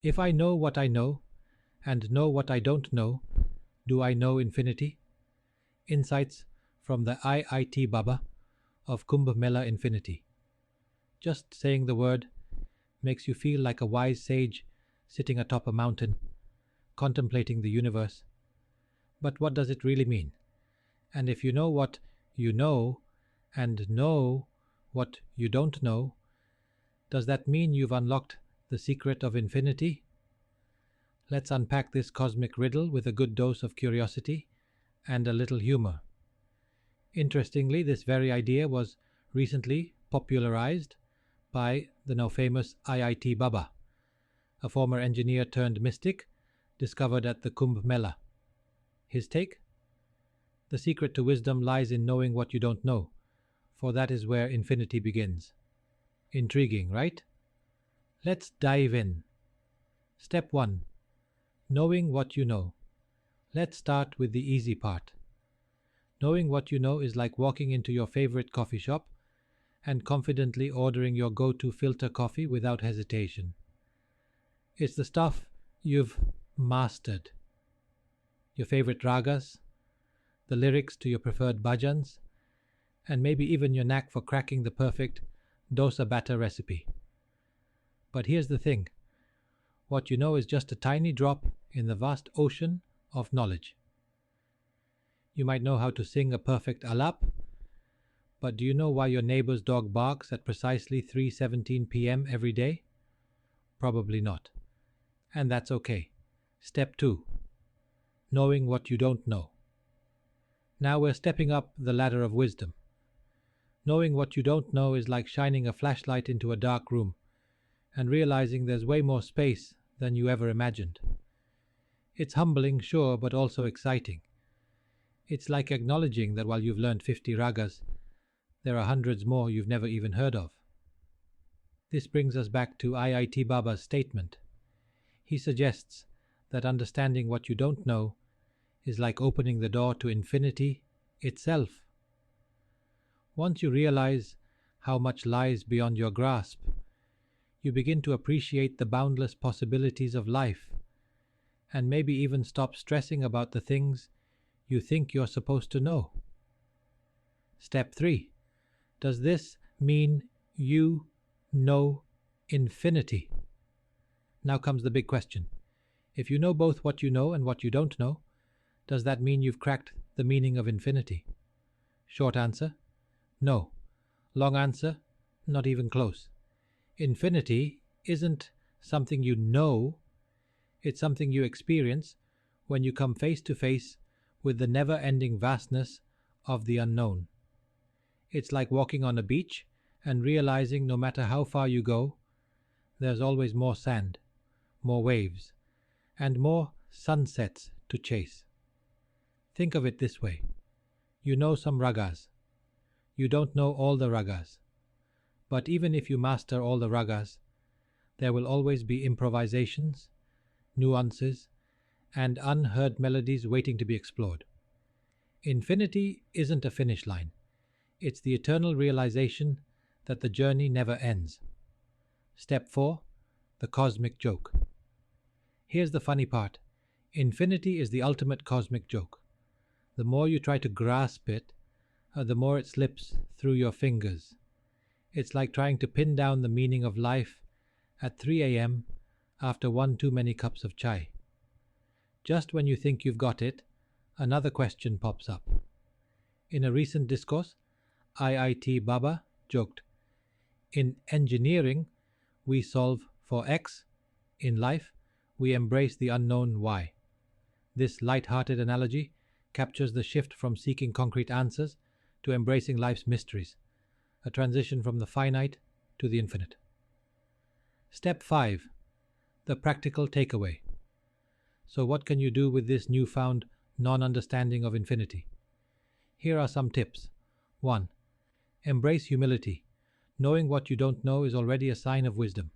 If I know what I know, and know what I don't know, do I know infinity? Insights from the IIT Baba of Kumbh Mela Infinity. Just saying the word makes you feel like a wise sage sitting atop a mountain, contemplating the universe. But what does it really mean? And if you know what you know, and know what you don't know, does that mean you've unlocked the secret of infinity? Let's unpack this cosmic riddle with a good dose of curiosity and a little humor. Interestingly, this very idea was recently popularized by the now famous IIT Baba, a former engineer turned mystic discovered at the Kumbh Mela. His take? The secret to wisdom lies in knowing what you don't know, for that is where infinity begins. Intriguing, right? Let's dive in. Step 1. Knowing what you know. Let's start with the easy part. Knowing what you know is like walking into your favorite coffee shop and confidently ordering your go-to filter coffee without hesitation. It's the stuff you've mastered. Your favorite ragas, the lyrics to your preferred bhajans, and maybe even your knack for cracking the perfect dosa batter recipe. But here's the thing. What you know is just a tiny drop in the vast ocean of knowledge. You might know how to sing a perfect alap, but do you know why your neighbor's dog barks at precisely 3:17 p.m. every day? Probably not. And that's okay. Step 2. Knowing what you don't know. Now we're stepping up the ladder of wisdom. Knowing what you don't know is like shining a flashlight into a dark room and realizing there's way more space than you ever imagined. It's humbling, sure, but also exciting. It's like acknowledging that while you've learned 50 ragas, there are hundreds more you've never even heard of. This brings us back to IIT Baba's statement. He suggests that understanding what you don't know is like opening the door to infinity itself. Once you realize how much lies beyond your grasp, you begin to appreciate the boundless possibilities of life, and maybe even stop stressing about the things you think you're supposed to know. Step 3. Does this mean you know infinity? Now comes the big question. If you know both what you know and what you don't know, does that mean you've cracked the meaning of infinity? Short answer, no. Long answer, not even close. Infinity isn't something you know, it's something you experience when you come face to face with the never-ending vastness of the unknown. It's like walking on a beach and realizing no matter how far you go, there's always more sand, more waves, and more sunsets to chase. Think of it this way. You know some ragas. You don't know all the ragas. But even if you master all the ragas, there will always be improvisations, nuances, and unheard melodies waiting to be explored. Infinity isn't a finish line. It's the eternal realization that the journey never ends. Step 4. The cosmic joke. Here's the funny part. Infinity is the ultimate cosmic joke. The more you try to grasp it, the more it slips through your fingers. It's like trying to pin down the meaning of life at 3 a.m. after one too many cups of chai. Just when you think you've got it, another question pops up. In a recent discourse, IIT Baba joked, "In engineering, we solve for X. In life, we embrace the unknown Y." This light-hearted analogy captures the shift from seeking concrete answers to embracing life's mysteries, a transition from the finite to the infinite. Step 5. The practical takeaway. So what can you do with this newfound non-understanding of infinity? Here are some tips. 1. Embrace humility. Knowing what you don't know is already a sign of wisdom.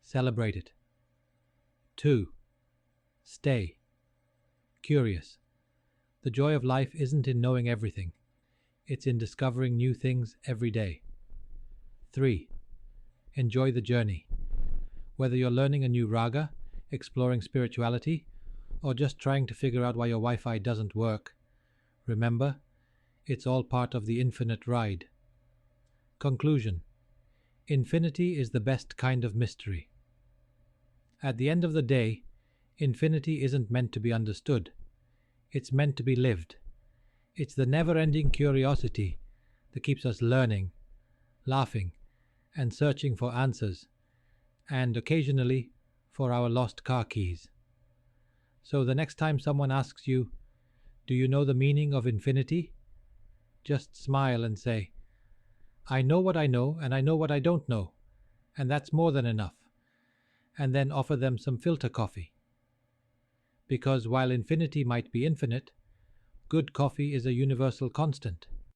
Celebrate it. 2. Stay curious. The joy of life isn't in knowing everything. It's in discovering new things every day. 3. Enjoy the journey. Whether you're learning a new raga, exploring spirituality, or just trying to figure out why your Wi-Fi doesn't work, remember, it's all part of the infinite ride. Conclusion. Infinity is the best kind of mystery. At the end of the day, infinity isn't meant to be understood. It's meant to be lived. It's the never-ending curiosity that keeps us learning, laughing, and searching for answers, and occasionally for our lost car keys. So the next time someone asks you, "Do you know the meaning of infinity?" just smile and say, "I know what I know, and I know what I don't know, and that's more than enough," and then offer them some filter coffee. Because while infinity might be infinite, good coffee is a universal constant.